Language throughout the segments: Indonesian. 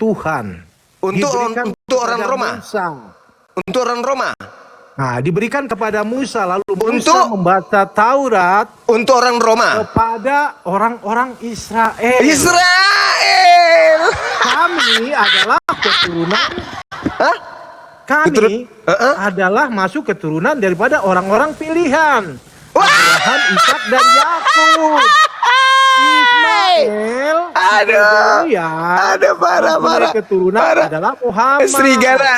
Tuhan. Untuk orang kepada Roma. Musa. Untuk orang Roma. Nah, diberikan kepada Musa, lalu Musa Untuk- membaca Taurat Untuk orang Roma. kepada orang-orang Israel. Israel. Kami adalah keturunan. Hah? Kami Heeh. adalah masuk keturunan daripada orang-orang pilihan. Wah! Abraham, Ishak dan Yakub. Ismail, Ada parah. keturunan Parah. adalah Muhammad.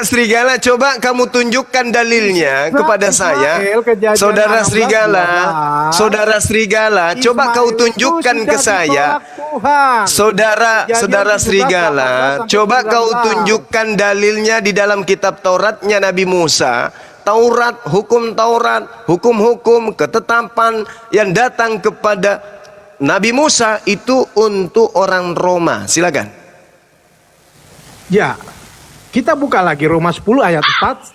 Serigala, coba kamu tunjukkan dalilnya kepada saya. Ismail, Kejadian Saudara 16, Serigala, 12. Saudara Serigala, coba kau Ismail tunjukkan itu ke sudah saya. ditolak Tuhan. Saudara Kejadian 17, Serigala, 18 coba sampai kau 19. tunjukkan dalilnya di dalam kitab Tauratnya Nabi Musa. Taurat, hukum-hukum, ketetapan yang datang kepada Nabi Musa itu untuk orang Roma. Silakan. Ya, kita buka lagi Roma 10 ayat 4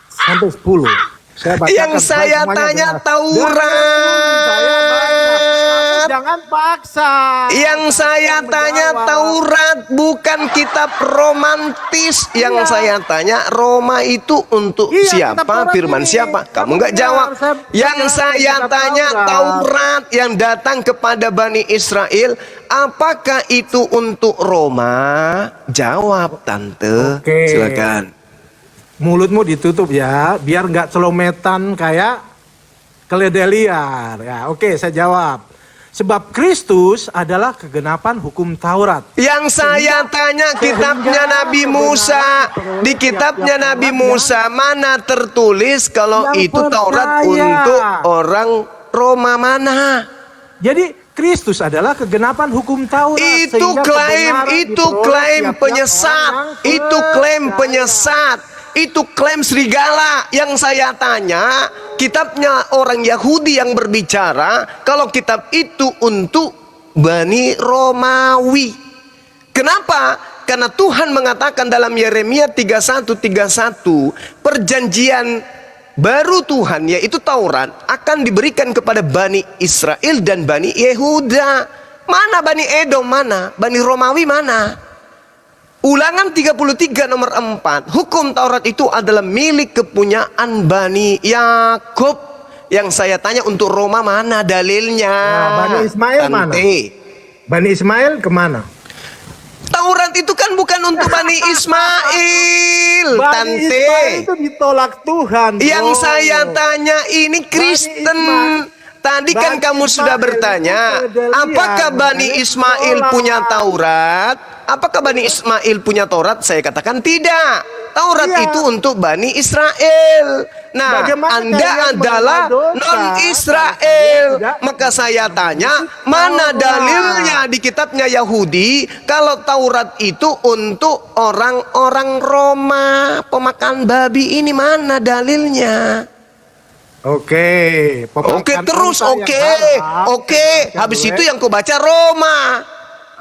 sampai 10. Saya bacakan Yang saya semuanya tanya dengan- Taurat. Jangan paksa. Yang saya tanya Taurat, bukan kitab romantis. Yang saya tanya Roma itu untuk Iya, kitab siapa? Taurat Firman ini. siapa? Kamu Kamu nggak benar, jawab. saya Yang benar, saya kitab tanya Taurat. Taurat yang datang kepada Bani Israel, apakah itu untuk Roma? Jawab tante. Oke. Silakan. Mulutmu ditutup ya, biar nggak celometan kayak keledai liar. Ya, oke, saya jawab. Sebab Kristus adalah kegenapan hukum Taurat. Yang saya tanya kitabnya Nabi Musa. Di kitabnya Nabi Musa mana tertulis kalau Yang itu Taurat percaya. untuk orang Roma mana? Jadi Kristus adalah kegenapan hukum Taurat. Itu sehingga klaim, kebenaran itu diperoleh klaim tiap-tiap penyesat. orang yang Itu klaim percaya. penyesat. Itu klaim serigala. Yang saya tanya, kitabnya orang Yahudi yang berbicara, kalau kitab itu untuk Bani Romawi. Kenapa? Karena Tuhan mengatakan dalam Yeremia 31:31, perjanjian baru Tuhan yaitu Taurat akan diberikan kepada Bani Israel dan Bani Yehuda. Mana Bani Edom mana? Bani Romawi mana? Ulangan 33 nomor 4. Hukum Taurat itu adalah milik kepunyaan Bani Yakub. Yang saya tanya untuk Roma mana dalilnya? Nah, Bani Ismail mana? Bani Ismail kemana? Taurat itu kan bukan untuk Bani Ismail, Bani tante. Ismail itu ditolak Tuhan. Yang bro. saya tanya ini Kristen. Tadi kan Bani kamu sudah Ismail bertanya, itu kegedean, apakah Bani makanya Ismail ditolak. punya Taurat? Apakah Bani Ismail punya Taurat? Saya katakan tidak. Taurat Iya. itu untuk Bani Israel. Nah, Bagaimana Anda kalian adalah berdosa non-Israel. kalau kalian Maka tidak saya tanya, mengikuti mana Taurat? dalilnya di kitabnya Yahudi kalau Taurat itu untuk orang-orang Roma, pemakan babi ini mana dalilnya? Oke, Oke pemakan terus, unta yang oke, haram. oke. Yang Habis boleh. itu yang kau baca Roma.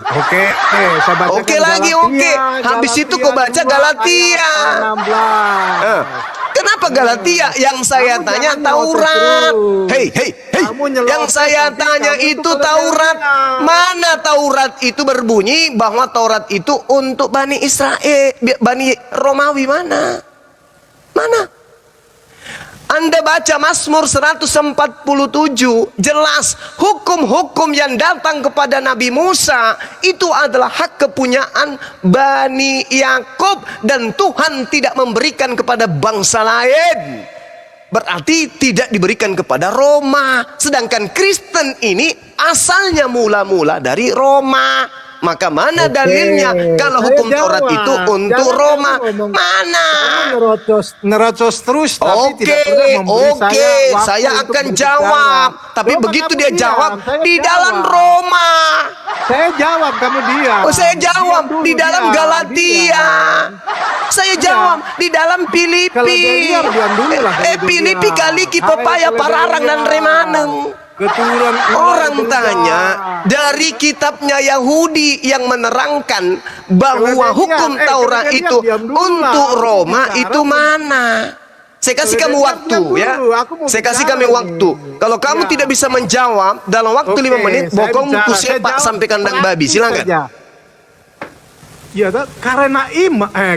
Oke, saya bacakan Oke lagi, Galatia, oke. Habis itu kau baca 2 Galatia. ayat 16. Kenapa Galatia? Yang saya Kamu tanya jangan Taurat. nyeloteh Hei, terus. hei, hei. Kamu nyeloteh, Yang saya nanti tanya kamu itu tuh Taurat. kegedean. Mana Taurat itu berbunyi bahwa Taurat itu untuk Bani Israel, Bani Romawi mana? Mana? Anda baca Mazmur 147, jelas hukum-hukum yang datang kepada Nabi Musa itu adalah hak kepunyaan Bani Yakub dan Tuhan tidak memberikan kepada bangsa lain. Berarti tidak diberikan kepada Roma. Sedangkan Kristen ini asalnya mula-mula dari Roma. Maka mana Oke, dalilnya kalau saya hukum Taurat jawab. itu untuk Jangan Roma? kamu ngomong- Mana? Kamu nerocos terus, tapi Oke, tidak pernah memberi oke, waktu saya untuk akan berbicara. jawab. Tapi Coba begitu kamu dia diam, jawab saya di jawab. dalam Roma. Saya jawab, kamu diam. Oh, saya jawab Diam dulu, di dalam diam, Galatia. diam. Saya jawab di dalam Kalau Filipi. dia diam, diam dulu lah, kalau dia Filipi diam. kali Hai, kipopaya kalau dia pararang dan diam. remaneng. Keturunan Orang ular tanya berubah. dari kitabnya Yahudi yang menerangkan bahwa Kalau dia hukum diam, Taurat kalau dia itu diam dulu lah. untuk Aku Roma bicara. itu mana? Saya kasih Kalau kamu dia waktu diam ya. dulu, aku mau Saya kasih bicara kamu nih. waktu. Kalau kamu Ya. tidak bisa menjawab dalam waktu Oke, 5 menit, saya bokong bicara. ku Saya sepak jawab sampai kandang babi. praktis Silakan. saja. Ya, karena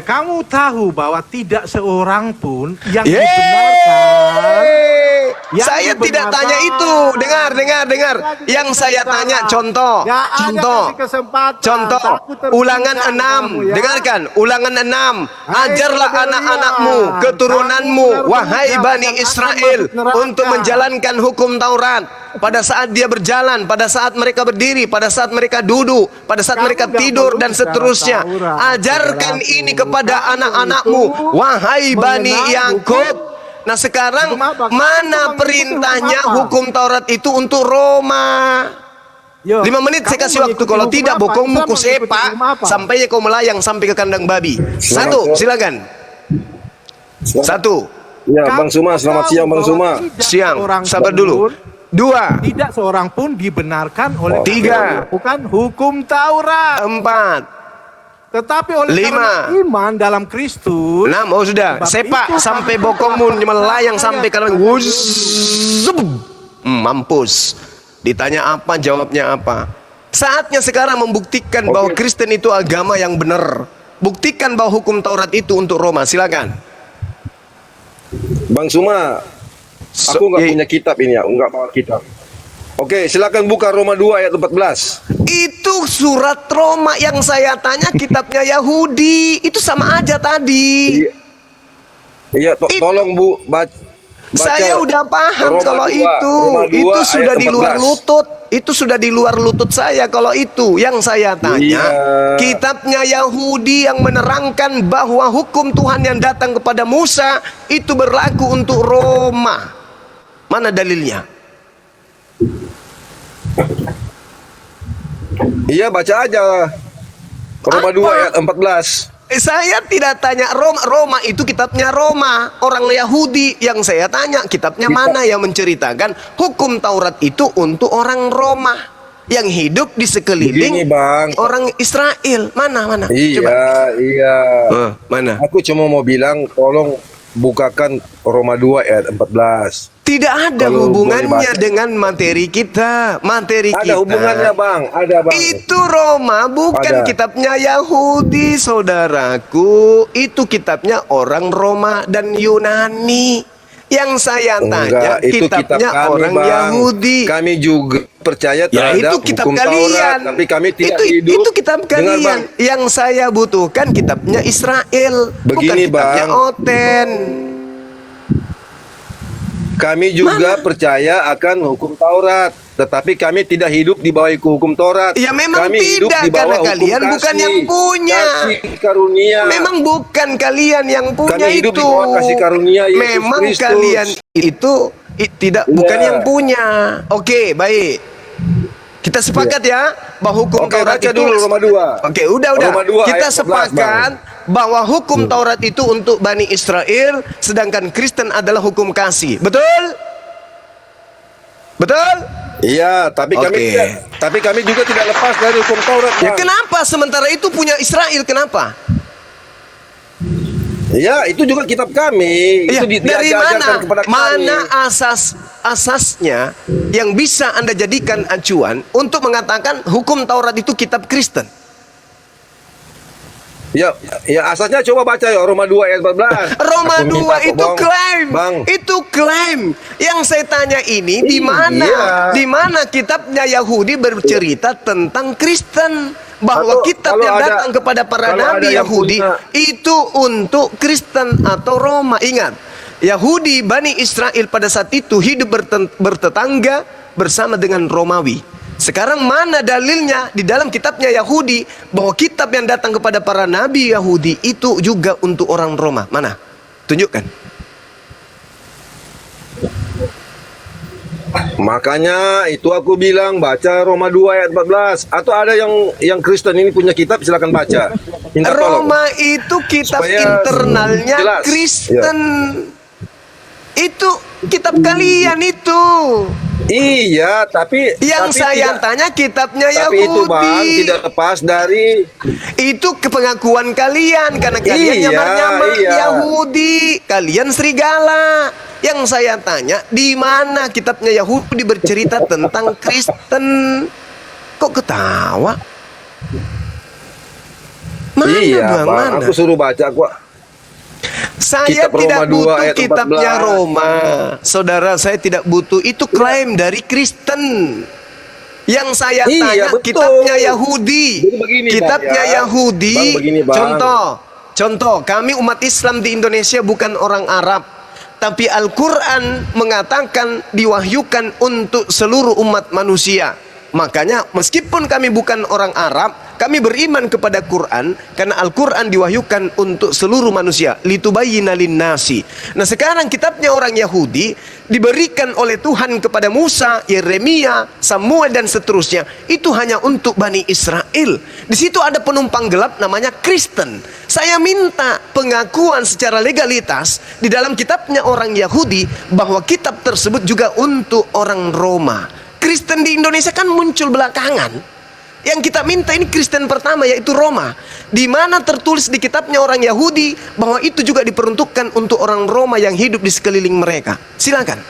kamu tahu bahwa tidak seorang pun yang Yeay. dibenarkan. Yang Saya tidak dibenarkan. tanya itu. Dengar. Yang saya tanya contoh. Ya, ada Contoh. kasih kesempatan. Contoh. Takut terbuka Ulangan 6. kamu, ya. Dengarkan. Ulangan 6. Hai Ajarlah Gedalia, anak-anakmu, keturunanmu, kamu wahai benar-benar Bani akan Israel, masuk neraka. untuk menjalankan hukum Taurat. Pada saat dia berjalan, pada saat mereka berdiri, pada saat mereka duduk, pada saat Kamu mereka nggak tidur perlu dan bicara seterusnya. Taurat, Ajarkan saudaraku. ini kepada Kamu anak-anakmu, itu wahai Bani mengenal Yakub. Nah sekarang Hukum apa? Kamu mana mengikuti perintahnya hukum apa? hukum Taurat itu untuk Roma? Yo, 5 menit saya kamu kasih waktu. mengikuti Kalau hukum tidak apa? bokongmu Islam mengikuti kusepak hukum apa? sampai kau melayang sampai ke kandang babi. Satu, silakan. Satu, Ya, Bang Suma, selamat siang Bang Suma. siang. Sabar dulu. Dua, Tidak seorang pun dibenarkan oleh kami Tiga. melakukan hukum Taurat. empat, Tetapi oleh Lima. karena iman dalam Kristus, enam. Oh sudah, Sebab sepak itu sampai kami bokongmu telah melayang sampai ke kandang. percaya Wuzzub. Mampus. Ditanya apa, jawabnya apa. Saatnya sekarang membuktikan bahwa Kristen itu agama yang benar. Buktikan bahwa hukum Taurat itu untuk Roma. Silakan. Bang Suma, aku nggak punya kitab ini ya, nggak bawa kitab. Oke, silakan buka Roma 2 ayat 14. Itu surat Roma yang saya tanya kitabnya Yahudi. Itu sama aja tadi. Iya, tolong Bu, baca. Saya udah paham Roma kalau 2, itu. Roma 2 Itu sudah ayat di luar 14. lutut. Itu sudah di luar lutut saya kalau itu. Yang saya tanya, Iya. kitabnya Yahudi yang menerangkan bahwa hukum Tuhan yang datang kepada Musa itu berlaku untuk Roma. Mana dalilnya? Iya, baca aja. Roma Apa? 2 ayat 14. Saya tidak tanya Roma. Roma itu kitabnya Roma, orang Yahudi. Yang saya tanya kitabnya mana yang menceritakan hukum Taurat itu untuk orang Roma yang hidup di sekeliling Begini, Bang. orang Israel. Mana? Iya, Coba. iya. Mana? Aku cuma mau bilang, tolong bukakan Roma 2 ayat 14. Tidak ada Kalau hubungannya boleh baca. dengan materi kita. Materi Ada kita. hubungannya, Bang. Ada, Bang. Itu Roma bukan Ada. kitabnya Yahudi, saudaraku. Itu kitabnya orang Roma dan Yunani. Yang saya tanya Enggak, itu kitab kitabnya kami, orang Bang. Yahudi. Kami juga percaya Ya terhadap itu kitab hukum kalian. Taurat, tapi kami tidak hidup. Itu kitab Dengar, kalian. Bang. Yang saya butuhkan kitabnya Israel, bukan Begini, kitabnya Bang. Oten. Kami juga percaya akan hukum Taurat, tetapi kami tidak hidup di bawah hukum Taurat. Ya, memang kami hidup tidak, di bawah karena hukum kalian bukan yang punya. kasih karunia. Memang bukan kalian yang punya Kami hidup itu. di bawah kasih karunia Yesus Memang Kristus. kalian itu tidak Iya. bukan yang punya. Oke, baik. Kita sepakat ya bahwa hukum Oke, Taurat baca itu. dulu Roma 2. Oke, udah. Roma 2 Kita ayat 11, sepakat bahwa hukum Taurat itu untuk Bani Israel, sedangkan Kristen adalah hukum kasih. Betul? Betul? Iya, tapi Oke. tapi kami juga tidak lepas dari hukum Taurat. Ya Bang. kenapa sementara itu punya Israel? Kenapa? Ya, itu juga kitab kami. Ya, Itu dari diajarkan mana? kepada kami. Mana asasnya yang bisa Anda jadikan acuan untuk mengatakan hukum Taurat itu kitab Kristen? Ya, asasnya coba baca ya Roma 2 ayat 14. Roma Aku 2 minta kok, itu Bang. klaim. Bang. Itu klaim. Yang saya tanya ini di mana? Iya. Di mana kitabnya Yahudi bercerita tentang Kristen? Bahwa Atau kitab kalau yang ada- datang kepada para kalau ada nabi yang Yahudi punya- itu untuk Kristen atau Roma. Ingat, Yahudi Bani Israel pada saat itu hidup bertetangga bersama dengan Romawi. Sekarang mana dalilnya di dalam kitabnya Yahudi bahwa kitab yang datang kepada para nabi Yahudi itu juga untuk orang Roma? Mana? Tunjukkan. Makanya itu aku bilang baca Roma 2 ayat 14. Atau ada yang Kristen ini punya kitab, silakan baca. Minta tolong. Roma itu kitab Supaya internalnya jelas. Kristen. Itu kitab kalian itu. Iya, tapi Yang tapi saya tidak- tanya kitabnya tapi Yahudi. itu Bang tidak lepas dari Itu kepengakuan kalian karena kalian Iya, nyamar-nyamar iya. Yahudi, kalian serigala. Yang saya tanya, di mana kitabnya Yahudi bercerita tentang Kristen? Kok ketawa? Mana Iya, bang? Bang. Mana? Aku suruh baca. Saya Kitab Roma tidak 2 butuh ayat kitabnya 14. Roma. Saudara, saya tidak butuh. Itu klaim dari Kristen. Yang saya Iya, tanya betul. kitabnya Yahudi. Jadi begini, Bang, Kitabnya ya. Yahudi. Bang, begini, Bang. Contoh, kami umat Islam di Indonesia bukan orang Arab. Tapi Al-Quran mengatakan diwahyukan untuk seluruh umat manusia. Makanya meskipun kami bukan orang Arab, kami beriman kepada Quran karena Al-Quran diwahyukan untuk seluruh manusia. Litubayyina linnasi. Nah sekarang kitabnya orang Yahudi diberikan oleh Tuhan kepada Musa, Yeremia, Samuel dan seterusnya. Itu hanya untuk Bani Israel. Di situ ada penumpang gelap namanya Kristen. Saya minta pengakuan secara legalitas di dalam kitabnya orang Yahudi bahwa kitab tersebut juga untuk orang Roma. Kristen di Indonesia kan muncul belakangan. Yang kita minta ini Kristen pertama yaitu Roma. Di mana tertulis di kitabnya orang Yahudi bahwa itu juga diperuntukkan untuk orang Roma yang hidup di sekeliling mereka. Silakan.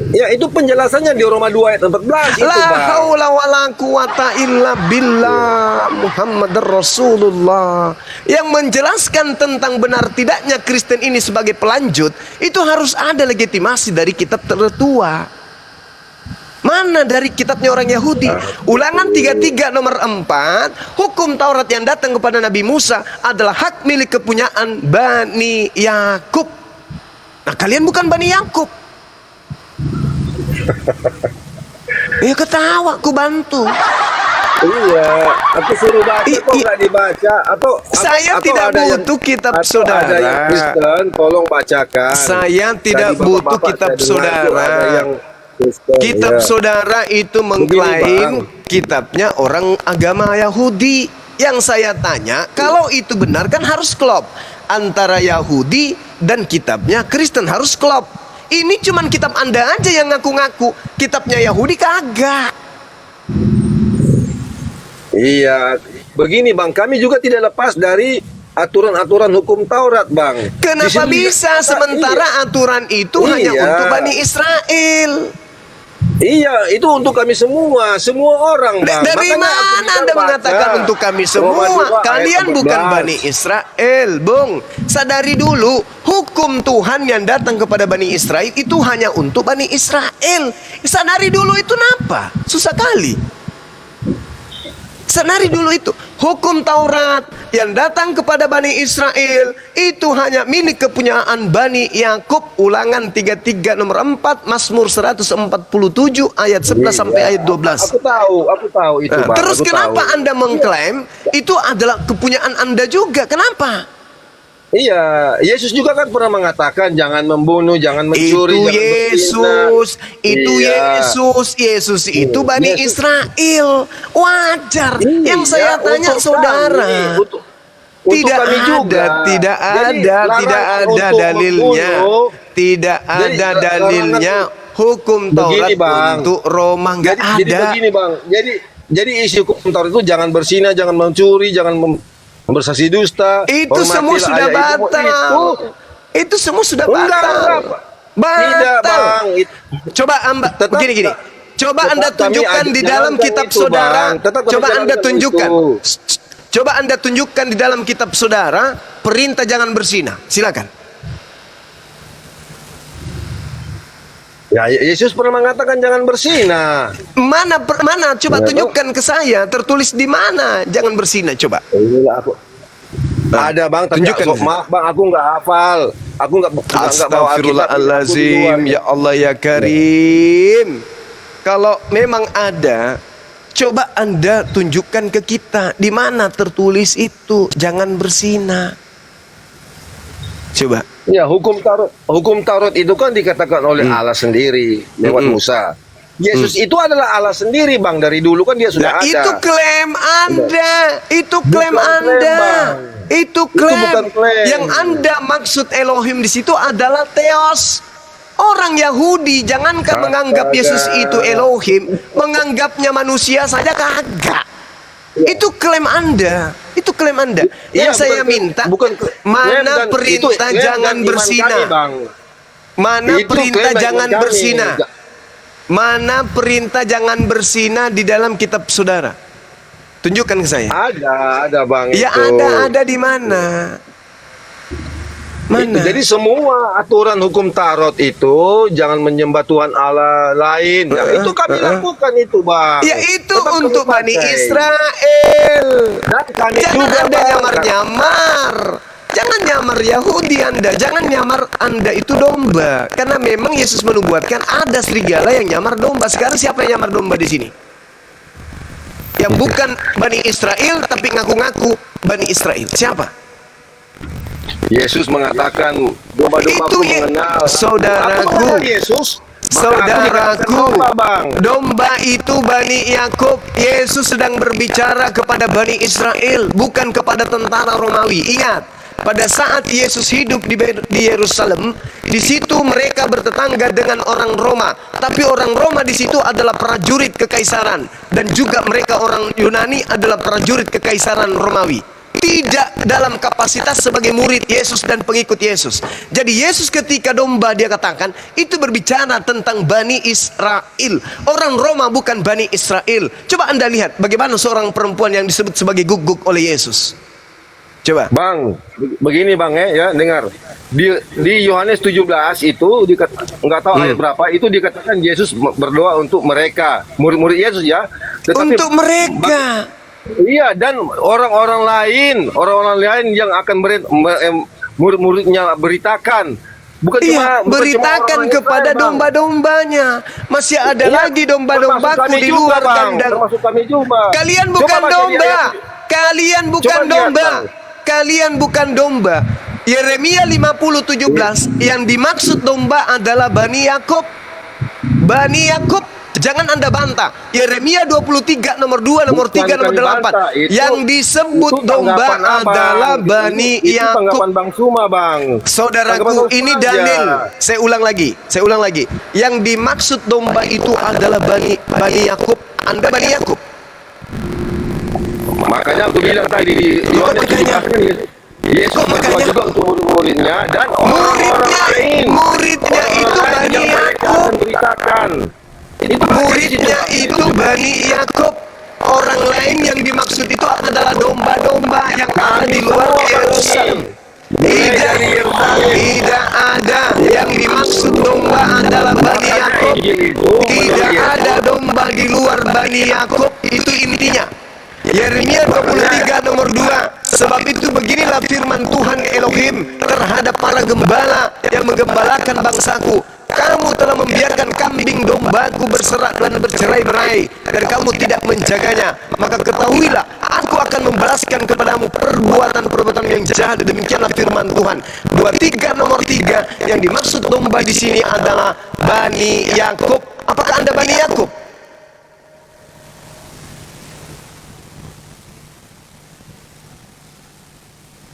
Ya, itu penjelasannya di Roma 2 ayat 14 itu, La Bang. haula wala quwata illa billah Muhammadar Rasulullah. Yang menjelaskan tentang benar tidaknya Kristen ini sebagai pelanjut, itu harus ada legitimasi dari kitab tertua. Mana dari kitabnya orang Yahudi? Ulangan 33 nomor 4, hukum Taurat yang datang kepada Nabi Musa adalah hak milik kepunyaan Bani Yakub. Nah kalian bukan Bani Yakub. Ya ketawa, aku bantu. Iya, aku suruh baca kok nggak dibaca. Saya tidak butuh kitab saudara. Ada yang Kristen, tolong bacakan. Saya tidak Tadi butuh bapak-bapak kitab saya dengar tuh saudara. ada yang Kristen, Kitab ya. saudara itu mengklaim kitabnya orang agama Yahudi. Yang saya tanya, kalau itu benar kan harus klop antara Yahudi dan kitabnya Kristen, harus klop. Ini cuman kitab Anda aja yang ngaku-ngaku, kitabnya Yahudi kagak. Iya, begini Bang, kami juga tidak lepas dari aturan-aturan hukum Taurat, Bang. Kenapa Di sini bisa dikatakan, sementara aturan itu hanya Iya. untuk Bani Israel? Iya, itu untuk kami semua orang, Bang. Dari Makanya aku mana bilang Anda baca. mengatakan untuk kami Roma semua? 2 ayat Kalian 14. bukan Bani Israel, Bung. Sadari dulu, hukum Tuhan yang datang kepada Bani Israel itu hanya untuk Bani Israel. Sadari dulu itu kenapa? Susah kali. Sadari dulu itu, hukum Taurat yang datang kepada Bani Israel itu hanya milik kepunyaan Bani Yakub. Ulangan 33 nomor 4, Mazmur 147 ayat 11 sampai ayat 12. Aku tahu itu, Bang. Terus Aku kenapa tahu. Anda mengklaim itu adalah kepunyaan Anda juga? Kenapa? Iya, Yesus juga kan pernah mengatakan jangan membunuh, jangan mencuri, Itu jangan Yesus, itu Iya. Yesus itu Bani Yesus. Israel. Wajar. Iya, Yang saya tanya untuk saudara, kami, untuk tidak kami juga. tidak Jadi, ada larangan untuk dalilnya. membunuh. Tidak Jadi, ada larangan dalilnya hukum Taurat Begini, Bang. untuk Roma, nggak Jadi ada. begini, Bang. Jadi isi hukum Taurat itu jangan berzina, jangan mencuri, jangan bersaksi dusta. Itu hormatilah semua sudah ayah ibumu. batal. Itu semua sudah Enggak, batal. enggak. Tidak, Batal. Bang. Coba Tetap- begini. Coba tetap Anda kami tunjukkan di dalam jalankan kitab itu, saudara. Bang. Tetap kami Coba Anda jalankan tunjukkan. itu. Coba Anda tunjukkan di dalam kitab saudara perintah jangan berzina. Silakan. Ya, Yesus pernah mengatakan jangan berzina. Mana coba Ya, tunjukkan ke saya tertulis di mana jangan berzina coba. Inilah aku. Ada, Bang, tapi tunjukkan. maaf, Bang, aku nggak hafal. Aku nggak bawa Alkitab. Astagfirullahalazim, ya Allah ya Karim. Kalau memang ada, coba Anda tunjukkan ke kita di mana tertulis itu jangan berzina. Coba. Ya, hukum Taurat itu kan dikatakan oleh Allah sendiri lewat Musa. Yesus itu adalah Allah sendiri, Bang. Dari dulu kan dia sudah Nah, ada. itu klaim Anda. Itu klaim Bukan klaim, Anda. Bang. Itu bukan klaim. Yang Anda maksud Elohim di situ adalah Theos. Orang Yahudi jangankan menganggap Yesus itu Elohim, menganggapnya manusia saja kagak. Itu klaim Anda. Itu klaim Anda. Iya, Yang saya bukan- minta, bukan klaim mana dan- perintah itu klaim jangan dan iman berzina? kami, Bang. Mana Itu perintah klaim dan jangan iman kami. berzina? Mana perintah jangan berzina di dalam kitab saudara? Tunjukkan ke saya. Ada bang Ya itu. ada di mana? Mana? Jadi semua aturan hukum Taurat itu jangan menyembah Tuhan Allah lain. Nah, itu kami lakukan itu bang. Ya itu Tetap kami untuk Bani pakai. Israel. Dan kami Jangan juga, Anda Bang. nyamar-nyamar. Jangan nyamar Yahudi Anda. Jangan nyamar Anda itu domba. Karena memang Yesus menubuatkan ada serigala yang nyamar domba. Sekarang siapa yang nyamar domba di sini? Yang bukan Bani Israel tapi ngaku-ngaku Bani Israel. Siapa? Yesus mengatakan domba-dombaku Itu ya, mengenal. saudaraku. Aku mengenal Yesus. Maka aku dikatakan Saudaraku, domba, Bang. domba itu Bani Yakub. Yesus sedang berbicara kepada Bani Israel, bukan kepada tentara Romawi. Ingat, pada saat Yesus hidup di Yerusalem, di situ mereka bertetangga dengan orang Roma. Tapi orang Roma di situ adalah prajurit kekaisaran, dan juga mereka orang Yunani adalah prajurit kekaisaran Romawi. Tidak dalam kapasitas sebagai murid Yesus dan pengikut Yesus. Jadi Yesus ketika domba dia katakan itu berbicara tentang Bani Israel. Orang Roma bukan Bani Israel. Coba Anda lihat bagaimana seorang perempuan yang disebut sebagai guguk oleh Yesus. Coba. Bang, begini Bang ya, dengar. Di Yohanes 17 itu nggak tahu ayat berapa itu dikatakan Yesus berdoa untuk mereka, murid-murid Yesus ya. Tetapi Untuk mereka. iya, dan orang-orang lain yang akan murid-muridnya beritakan. Bukan Iya, bukan beritakan orang kepada Israel, Bang. domba-dombanya. Masih ada Iya, lagi termasuk domba-dombaku kami di juga, luar Bang. kandang. Termasuk kami juga. Kalian Coba bukan baca di domba. ayat- Kalian bukan Coba lihat, domba. Bang. Kalian bukan domba. Yeremia 50:17 yang dimaksud domba adalah Bani Yakub. Bani Yakub. Jangan Anda bantah. Yeremia 23 nomor 2, nomor 3, nomor 8. Yang disebut domba adalah Bani Itu Yakub. tanggapan Bang Suma, Bang. Saudaraku, Tanggapan Bang ini Suma dalil. aja. Saya ulang lagi. Yang dimaksud domba itu adalah Bani Yakub. Anda Bani Yakub. Makanya aku bilang tadi di Yohanes 17 ini, Yesus berdoa juga untuk murid-muridnya dan orang-orang lain. Muridnya itu Bani yang mereka Yakub. akan beritakan. Muridnya itu Bani Yakub. Orang lain yang dimaksud itu adalah domba-domba yang ada di luar Yerusalem. Tidak ada yang dimaksud domba adalah Bani Yakub. Tidak ada domba di luar Bani Yakub. Itu intinya. Yeremia 23 nomor 2. Sebab itu beginilah firman Tuhan Elohim terhadap para gembala yang menggembalakan bangsaku. Kamu telah membiarkan kambing dombaku berserak dan bercerai-berai, dan kamu tidak menjaganya. Maka ketahuilah, aku akan membalaskan kepadamu perbuatan-perbuatan yang jahat. Demikianlah firman Tuhan. 23 nomor 3 yang dimaksud domba di sini adalah Bani Yakub. Apakah Anda Bani Yakub?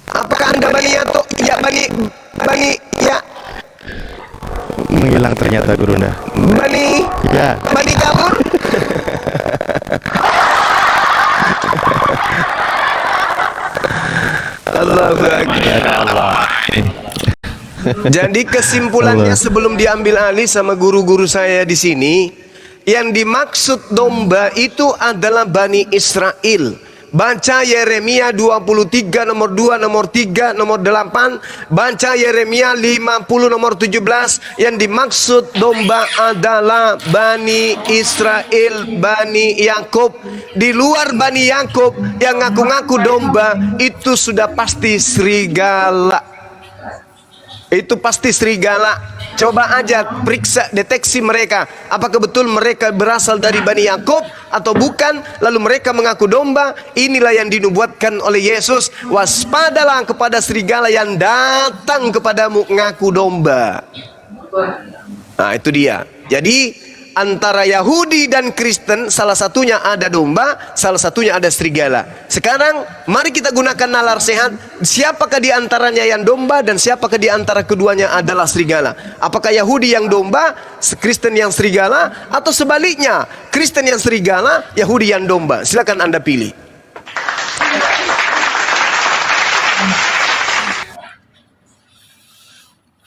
Apakah Anda Bani Yakub? Ya, Bani ya. Menghilang ternyata Gurunda. Bani Ya. Bani kabur. Allahu Akbar. Jadi kesimpulannya sebelum diambil alih sama guru-guru saya di sini, yang dimaksud domba itu adalah Bani Israel. Baca Yeremia 23 nomor 2, nomor 3, nomor 8. Baca Yeremia 50 nomor 17. Yang dimaksud domba adalah Bani Israel, Bani Yakub. Di luar Bani Yakub yang ngaku-ngaku domba itu sudah pasti serigala. Itu pasti serigala. Coba aja periksa, deteksi mereka. Apakah betul mereka berasal dari Bani Yakub atau bukan? Lalu mereka mengaku domba. Inilah yang dinubuatkan oleh Yesus. Waspadalah kepada serigala yang datang kepadamu ngaku domba. Nah, itu dia. Jadi antara Yahudi dan Kristen, salah satunya ada domba, salah satunya ada serigala. Sekarang mari kita gunakan nalar sehat. Siapakah di antaranya yang domba dan siapakah di antara keduanya adalah serigala? Apakah Yahudi yang domba, Kristen yang serigala, atau sebaliknya, Kristen yang serigala, Yahudi yang domba? Silakan Anda pilih.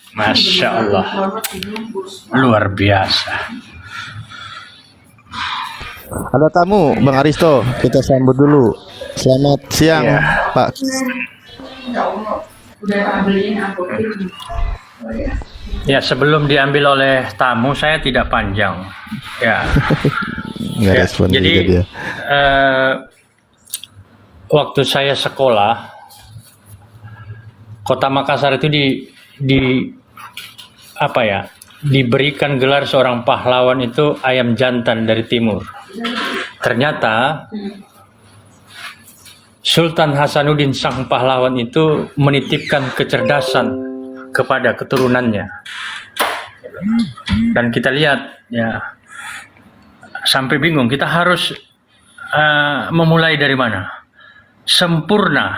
Masya Allah, luar biasa. Ada tamu, Bang Aristo. Kita sambut dulu. Selamat siang, Pak. Ya, sebelum diambil oleh tamu, saya tidak panjang. Ya, Nggak respon juga jadi dia. waktu saya sekolah, Kota Makassar itu diberikan gelar seorang pahlawan itu ayam jantan dari timur. Ternyata Sultan Hasanuddin sang pahlawan itu menitipkan kecerdasan kepada keturunannya. Dan kita lihat ya, sampai bingung kita harus memulai dari mana. Sempurna,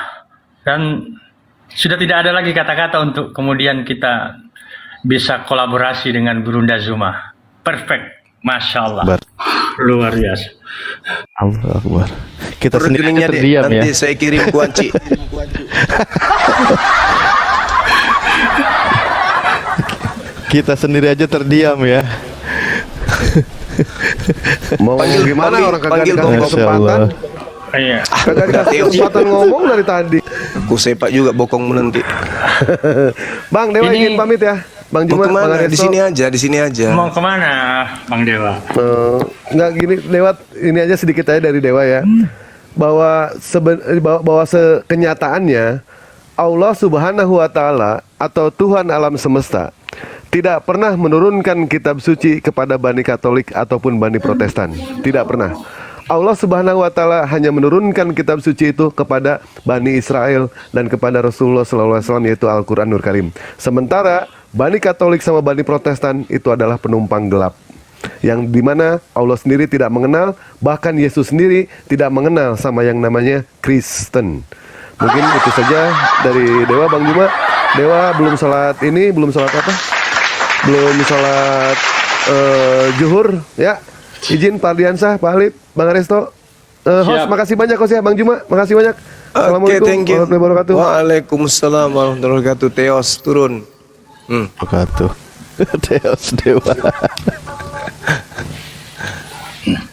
dan sudah tidak ada lagi kata-kata untuk kemudian kita bisa kolaborasi dengan Gurunda Zuma. Perfect, Masya Allah. Luar biasa. Allah Akbar. Kita sendiri Rekeningnya aja deh, terdiam ya. nanti saya kirim kuanci. Kita sendiri aja terdiam ya. Mau gimana orang kagak panggil dikasih Bokong. kesempatan? Iya. Kagak dikasih kesempatan ngomong dari tadi. Aku sepak juga bokong menanti. Bang Dewa Ini- ingin pamit ya. Bang Mau Juma, Bang kemana? Di Aristo. sini aja, di sini aja. Mau kemana, Bang Dewa? Nggak gini lewat ini aja sedikit aja dari Dewa ya. Bahwa kenyataannya Allah Subhanahu wa taala atau Tuhan alam semesta tidak pernah menurunkan kitab suci kepada Bani Katolik ataupun Bani Protestan. Tidak pernah. Allah Subhanahu wa taala hanya menurunkan kitab suci itu kepada Bani Israel dan kepada Rasulullah SAW, yaitu Al-Qur'anul Karim. Sementara Bani Katolik sama Bani Protestan itu adalah penumpang gelap, yang dimana Allah sendiri tidak mengenal, bahkan Yesus sendiri tidak mengenal sama yang namanya Kristen. Mungkin itu saja dari Dewa. Bang Juma, Dewa belum sholat ini, belum sholat apa? Belum sholat zuhur ya. Izin Pak Ardiansah, Pak Halid, Bang Aristo. Host, Siap. makasih banyak host ya, Bang Juma, makasih banyak. Oke, Assalamualaikum thank you. warahmatullahi wabarakatuh. Waalaikumsalam warahmatullahi wabarakatuh. Teos turun. Wabarakatuh. Deus Dewa.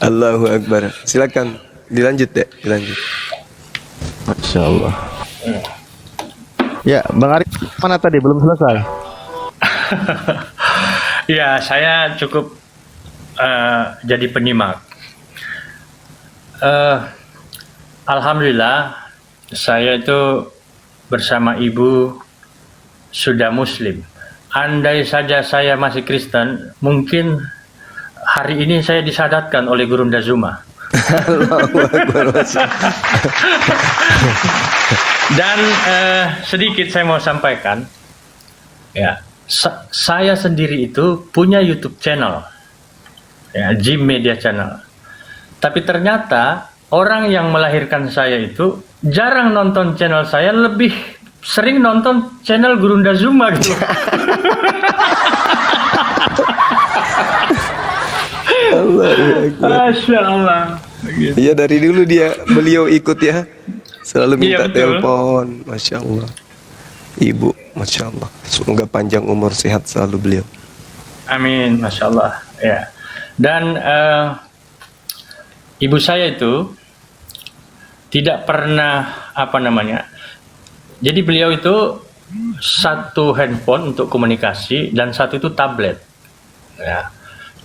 Allahu Akbar. Silakan dilanjut deh, dilanjut. Masya Allah. Ya, Bang Ari, mana tadi belum selesai? Ya, saya cukup jadi penyimak. Alhamdulillah, saya itu bersama ibu sudah Muslim. Andai saja saya masih Kristen, mungkin hari ini saya disadatkan oleh Gurunda Zuma. Dan sedikit saya mau sampaikan, ya, saya sendiri itu punya YouTube channel, ya, Jim Media Channel. Tapi ternyata orang yang melahirkan saya itu jarang nonton channel saya, lebih sering nonton channel Gurunda Zuma gitu. Masya Allah. Iya, dari dulu beliau ikut ya. Selalu minta Iya, betul. telepon. Masya Allah. Ibu, Masya Allah. Semoga panjang umur sehat selalu beliau. Amin, Masya Allah. Ya. Dan ibu saya itu tidak pernah jadi beliau itu satu handphone untuk komunikasi dan satu itu tablet. Ya.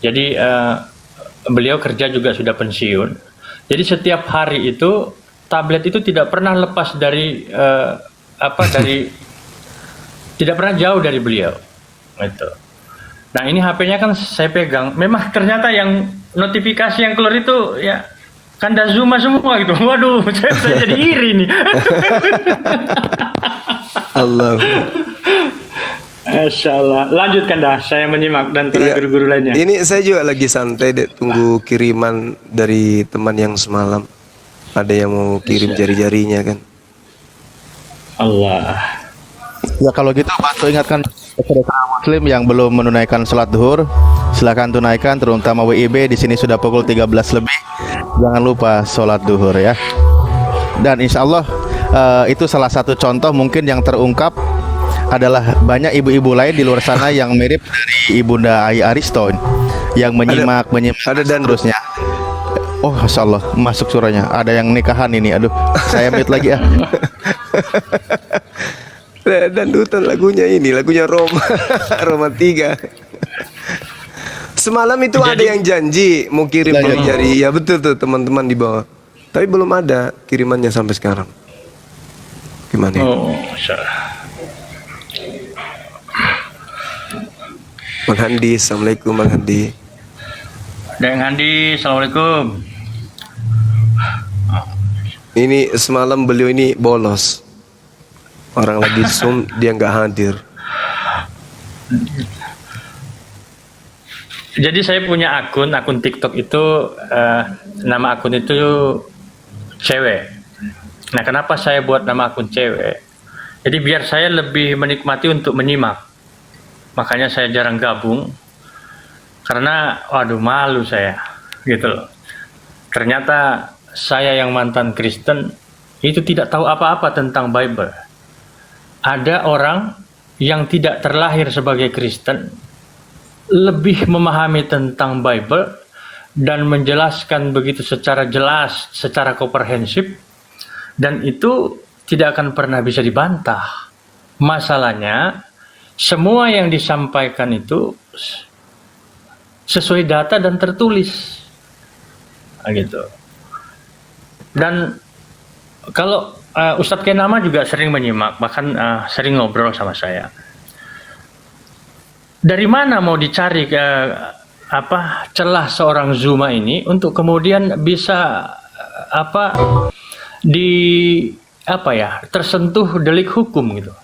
Jadi beliau kerja juga sudah pensiun. Jadi setiap hari itu tablet itu tidak pernah lepas dari tidak pernah jauh dari beliau. Itu. Nah, ini HP-nya kan saya pegang. Memang ternyata yang notifikasi yang keluar itu ya Kanda Zuma semua gitu. Waduh, saya jadi iri nih. Allah. Masya Allah. Lanjutkan dah, saya menyimak dan para Iya. guru-guru lainnya. Ini saya juga lagi santai deh, tunggu kiriman dari teman yang semalam. Ada yang mau kirim jari-jarinya kan. Allah. Ya kalau gitu bantu ingatkan saudara Muslim yang belum menunaikan sholat duhur, silakan tunaikan, terutama WIB di sini sudah pukul 13 lebih. Jangan lupa sholat duhur ya. Dan insya Allah itu salah satu contoh mungkin yang terungkap adalah banyak ibu-ibu lain di luar sana yang mirip dari Ibunda Ai Aristo yang menyimak ada dan terusnya. Oh, Masya Allah, masuk surahnya. Ada yang nikahan ini. Aduh, saya mute lagi ya. Dandutan lagunya ini, lagunya Roma. Roma 3. Semalam itu ada yang janji mau kirim jari. Ya betul tuh teman-teman di bawah. Tapi belum ada kirimannya sampai sekarang. Gimana? Oh, Masya Allah. Bang Handi, assalamualaikum Bang Handi. Deng Handi, assalamualaikum. Ini semalam beliau ini bolos. Orang lagi Zoom dia nggak hadir. Jadi saya punya akun TikTok itu nama akun itu cewek. Nah, kenapa saya buat nama akun cewek? Jadi biar saya lebih menikmati untuk menyimak. Makanya saya jarang gabung. Karena waduh malu saya gitu loh. Ternyata saya yang mantan Kristen itu tidak tahu apa-apa tentang Bible. Ada orang yang tidak terlahir sebagai Kristen lebih memahami tentang Bible dan menjelaskan begitu secara jelas, secara komprehensif, dan itu tidak akan pernah bisa dibantah. Masalahnya semua yang disampaikan itu sesuai data dan tertulis, gitu. Dan kalau Ustadz Kenama juga sering menyimak, bahkan sering ngobrol sama saya. Dari mana mau dicari celah seorang Zuma ini untuk kemudian bisa tersentuh delik hukum gitu.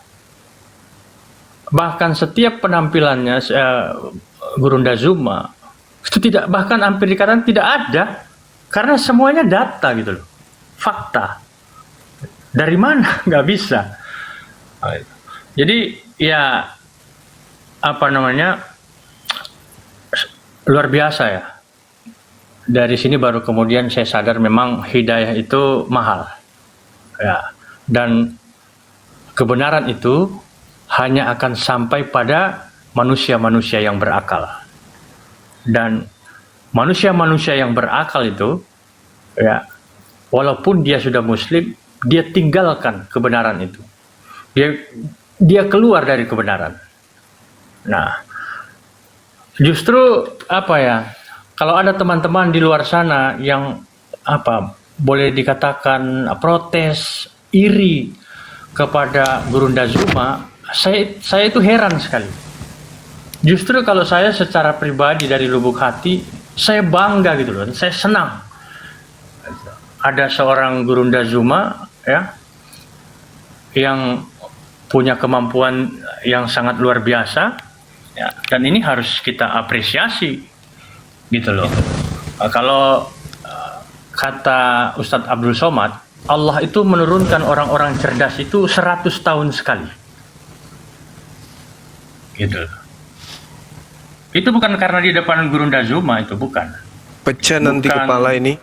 Bahkan setiap penampilannya Gurunda Zuma itu tidak, bahkan hampir dikatakan tidak ada, karena semuanya data gitu loh, fakta. Dari mana? Nggak bisa. Jadi ya luar biasa ya. Dari sini baru kemudian saya sadar memang hidayah itu mahal ya, dan kebenaran itu hanya akan sampai pada manusia-manusia yang berakal. Dan manusia-manusia yang berakal itu ya, walaupun dia sudah muslim, dia tinggalkan kebenaran itu. Dia keluar dari kebenaran. Nah, justru kalau ada teman-teman di luar sana yang boleh dikatakan protes, iri kepada Gurunda Zuma, saya itu heran sekali. Justru kalau saya secara pribadi dari lubuk hati, saya bangga gitu loh, saya senang. Ada seorang Gurunda Zuma ya, yang punya kemampuan yang sangat luar biasa ya, dan ini harus kita apresiasi gitu loh. Kalau kata Ustadz Abdul Somad, Allah itu menurunkan orang-orang cerdas itu 100 tahun sekali gitu. Itu bukan karena di depan Gurunda Zuma, itu bukan. Pecah nanti kepala ini.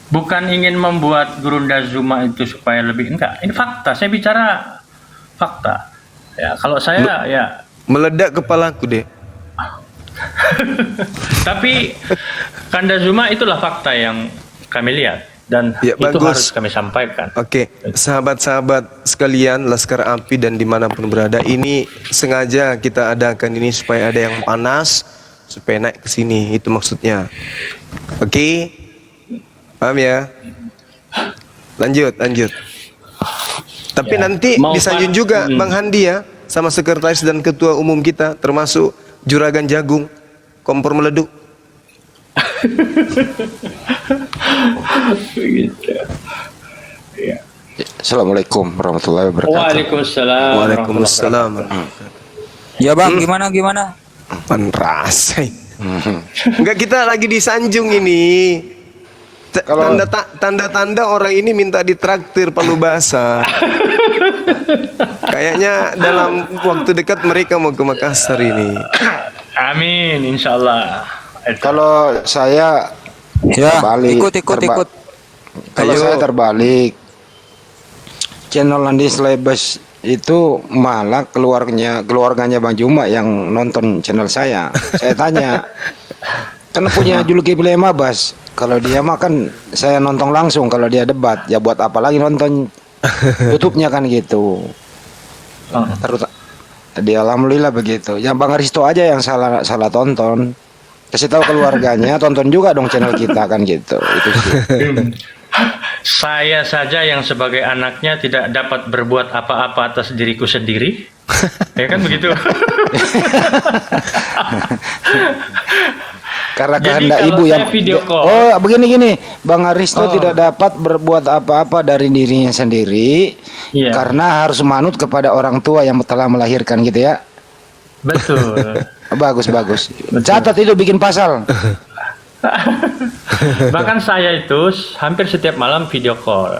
Bukan ingin membuat Gurunda Zuma itu supaya lebih, enggak. Ini fakta, saya bicara fakta. Ya, kalau saya ya meledak kepalaku deh. Tapi Kanda Zuma itulah fakta yang kami lihat dan ya, itu bagus. harus kami sampaikan. Oke, sahabat-sahabat sekalian, Laskar Api dan dimanapun berada, ini sengaja kita adakan ini supaya ada yang panas, supaya naik ke sini, itu maksudnya. Oke, paham ya? Lanjut. Tapi Ya, nanti disanjung juga Bang Handi ya, sama sekretaris dan ketua umum kita, termasuk Juragan Jagung, kompor meleduk. Ya. Assalamualaikum warahmatullahi wabarakatuh. Waalaikumsalam. Waalaikumsalam. Ya bang, gimana? Panrasai. Enggak, kita lagi disanjung ini. Tanda-tanda orang ini minta ditraktir palu basah. Kayaknya dalam waktu dekat mereka mau ke Makassar ini. Amin, insyaallah. Kalau saya terbalik, ikut. Kalau saya terbalik, channel Landis Lebes itu malah keluarganya Bang Juma yang nonton channel saya. Saya tanya, Karena punya Zulkifli Mabas. Kalau dia mah kan saya nonton langsung kalau dia debat. Ya buat apa lagi nonton YouTube-nya kan gitu. Terus di alhamdulillah begitu. Yang Bang Aristo aja yang salah tonton. Kasih tahu keluarganya, tonton juga dong channel kita kan gitu. Itu sih. Saya saja yang sebagai anaknya tidak dapat berbuat apa-apa atas diriku sendiri. Ya kan begitu. Karena Jadi kehendak kalau ibu saya yang video call. Oh, begini, Bang Aristo tidak dapat berbuat apa-apa dari dirinya sendiri Iya. karena harus manut kepada orang tua yang telah melahirkan gitu ya. Betul. Bagus. Catat itu, bikin pasal. Bahkan saya itu hampir setiap malam video call.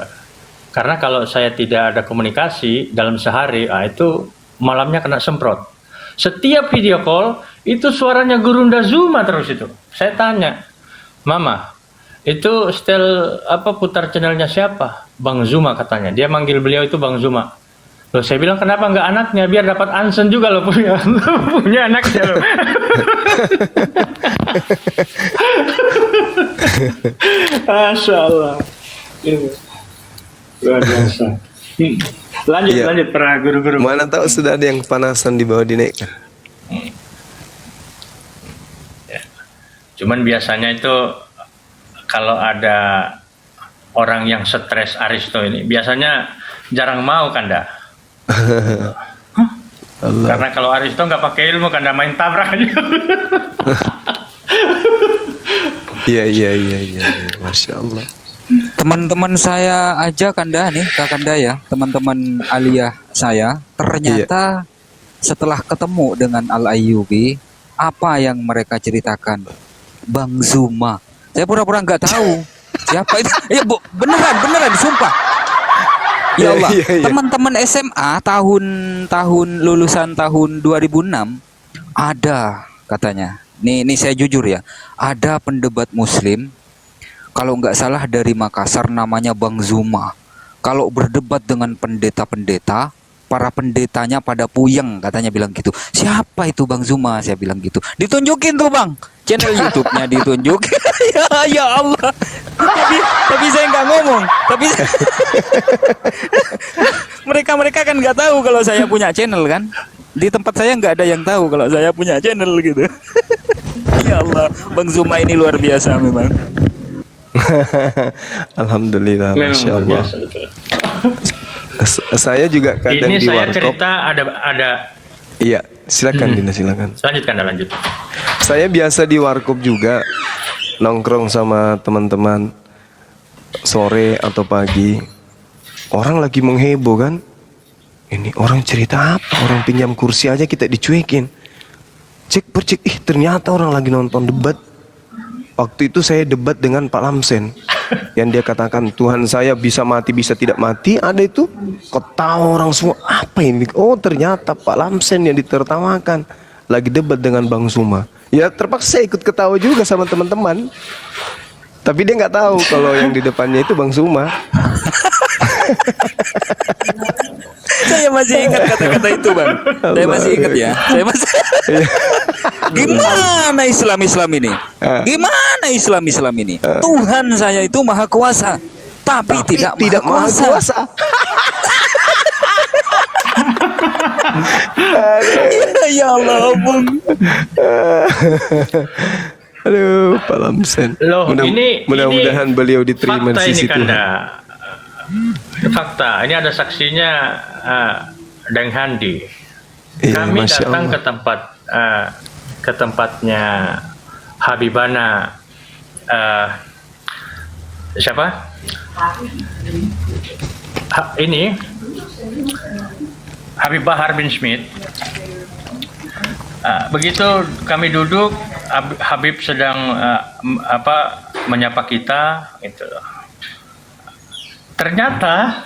Karena kalau saya tidak ada komunikasi dalam sehari, itu malamnya kena semprot. Setiap video call itu suaranya Gurunda Zuma terus itu. Saya tanya, Mama, itu setel apa putar channelnya siapa? Bang Zuma katanya. Dia manggil beliau itu Bang Zuma. Loh, saya bilang kenapa nggak anaknya biar dapat ansen juga loh punya punya anaknya loh. Masya Allah. Luar biasa. Lanjut para guru-guru. Mana tahu sudah ada yang panasan di bawah dinaikkan. Cuman biasanya itu kalau ada orang yang stres Aristo ini biasanya jarang mau Kanda. Karena kalau Aristo nggak pakai ilmu Kanda main tabrak aja. Iya. Masya Allah. Teman-teman saya aja Kanda nih, Kak Kanda ya, teman-teman aliyah saya, ternyata setelah ketemu dengan Al-Ayyubi, apa yang mereka ceritakan? Bang Zuma. Saya pura-pura nggak tahu siapa itu. Ya Bu, beneran, sumpah. Ya Allah, teman-teman SMA tahun lulusan tahun 2006 ada katanya. Nih saya jujur ya, ada pendebat Muslim kalau nggak salah dari Makassar namanya Bang Zuma. Kalau berdebat dengan pendeta-pendeta, para pendetanya pada puyeng katanya bilang gitu. Siapa itu Bang Zuma? Saya bilang gitu. Ditunjukin tuh Bang, channel YouTube-nya ditunjukin. ya Allah. Tapi saya nggak ngomong. Tapi mereka kan nggak tahu kalau saya punya channel kan. Di tempat saya nggak ada yang tahu kalau saya punya channel gitu. Ya Allah, Bang Zuma ini luar biasa memang. Alhamdulillah, Masya Allah. Saya juga kadang Ini di saya warkop. cerita ada. Iya, silakan Dina, silakan. Lanjut. Saya biasa di warkop juga nongkrong sama teman-teman sore atau pagi. Orang lagi mengheboh kan. Ini orang cerita apa? Orang pinjam kursi aja kita dicuekin. Cek, ternyata orang lagi nonton debat. Waktu itu saya debat dengan Pak Lamsen. Yang dia katakan Tuhan saya bisa mati bisa tidak mati. Ada itu ketawa orang semua. Apa ini? Oh ternyata Pak Lamsen yang ditertawakan lagi debat dengan Bang Zuma. Ya terpaksa ikut ketawa juga sama teman-teman. Tapi dia nggak tahu kalau yang di depannya itu Bang Zuma. Saya masih ingat kata-kata itu Bang. Saya masih ingat ya. Gimana Islam ini? Gimana Islam ini? Tuhan saya itu maha kuasa, tapi tidak maha kuasa. Ya Allah, Bung. Aduh, Pak Lamsen. Loh, Mudah-mudahan beliau diterima di sisi Tuhan. Fakta, ini ada saksinya Deng Handi. Iya, Kami Masya datang Allah. ke tempatnya Habibana siapa? Ini Habib Bahar bin Smith. Begitu kami duduk, Habib sedang menyapa kita, gitu. Ternyata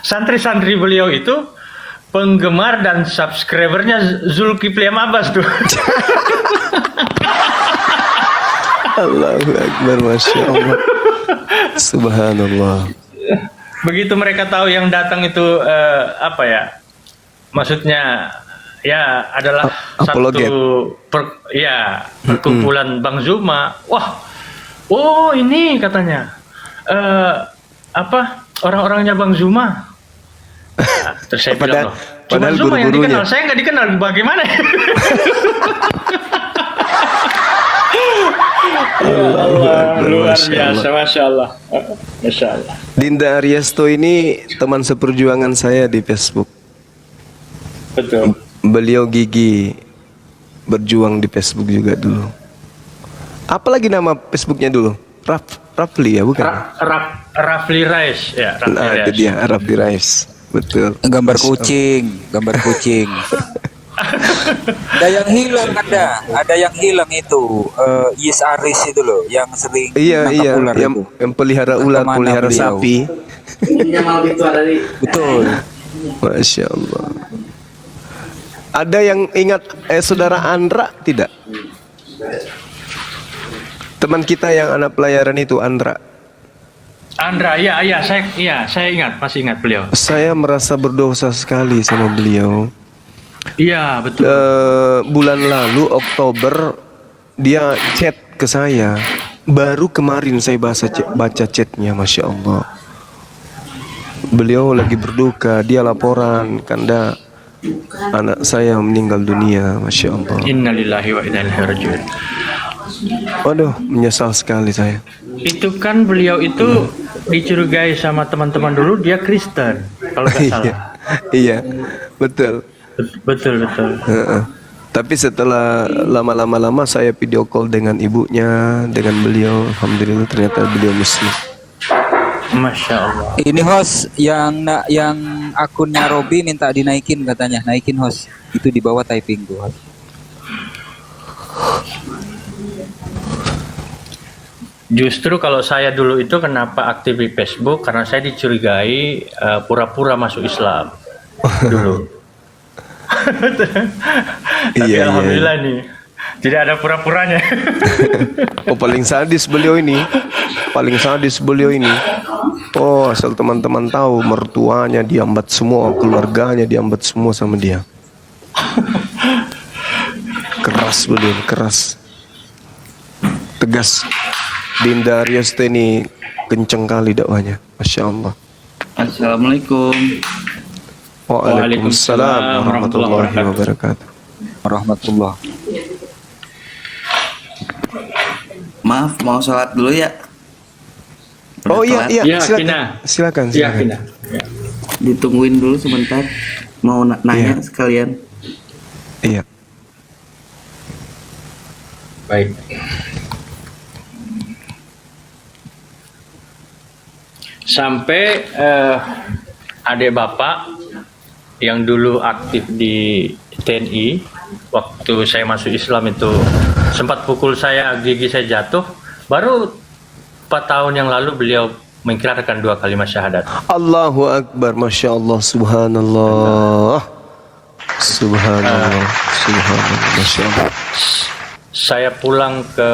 santri-santri beliau itu penggemar dan subscribernya Zulkifli Mabas tuh. Allahu Akbar, Masya Allah. Subhanallah. Begitu mereka tahu yang datang itu maksudnya ya adalah Apologet. perkumpulan Bang Zuma. Wah, oh ini katanya orang-orangnya Bang Zuma. Nah, terus saya bilang loh, cuma padahal Zuma yang guru-gurunya. dikenal, saya nggak dikenal, bagaimana? Luar biasa, masya Allah. Dinda Aryasto ini teman seperjuangan saya di Facebook. Betul. Beliau gigi berjuang di Facebook juga dulu. Apalagi nama Facebooknya dulu? Rafli ya, bukan? Rafli Rais, ya. Rafli Nah, itu Rais. dia Rafli Rais. Betul. Gambar kucing, gambar kucing. Ada yang hilang, ada yang hilang itu. Yis Aris itu loh, yang sering Iya, nangkap iya, ular yang, itu. yang pelihara ular, Kemana pelihara beliau? sapi. Betul. Masya Allah. Ada yang ingat saudara Andra tidak? Teman kita yang anak pelayaran itu, Andra. Andra, saya ingat, masih ingat beliau. Saya merasa berdosa sekali sama beliau. Iya, betul. Bulan lalu Oktober dia chat ke saya. Baru kemarin saya baca chatnya, Masya Allah. Beliau lagi berduka, dia laporan karena anak saya meninggal dunia, Masya Allah. Innalillahi wa inna ilaihi rajiun. Waduh, menyesal sekali saya. Itu kan beliau itu dicurigai sama teman-teman dulu dia Kristen, kalau nggak salah. Iya, betul. Betul. Heeh. Tapi setelah lama saya video call dengan ibunya, dengan beliau, alhamdulillah ternyata beliau muslim. Masya Allah. Ini host yang akunnya Robi minta dinaikin katanya, naikin host. Itu di bawah typing tuh host. Justru kalau saya dulu itu kenapa aktif di Facebook, karena saya dicurigai pura-pura masuk Islam dulu. Tapi Iya, alhamdulillah nih tidak ada pura-puranya. Oh, paling sadis beliau ini. Oh, asal teman-teman tahu, mertuanya diambat semua, keluarganya diambat semua sama dia. Keras beliau, keras. Tegas. Dinda Aryasto ini kenceng kali dakwahnya, Masya Allah. Assalamualaikum. Waalaikumsalam warahmatullahi wabarakatuh. Rahmatullah. Maaf, mau sholat dulu ya. Udah Oh iya, telat. iya, Ya, silakan. Kina. Silakan, Iya, silakan. Kina. Ditungguin dulu sebentar. Mau nanya sekalian. Iya. Baik. Sampai adik bapak yang dulu aktif di TNI, waktu saya masuk Islam itu sempat pukul saya, gigi saya jatuh. Baru 4 tahun yang lalu beliau mengikrarkan 2 kalimat syahadat. Allahu Akbar, Masya Allah, Subhanallah. Subhanallah, Subhanallah, Masya Allah. Saya pulang ke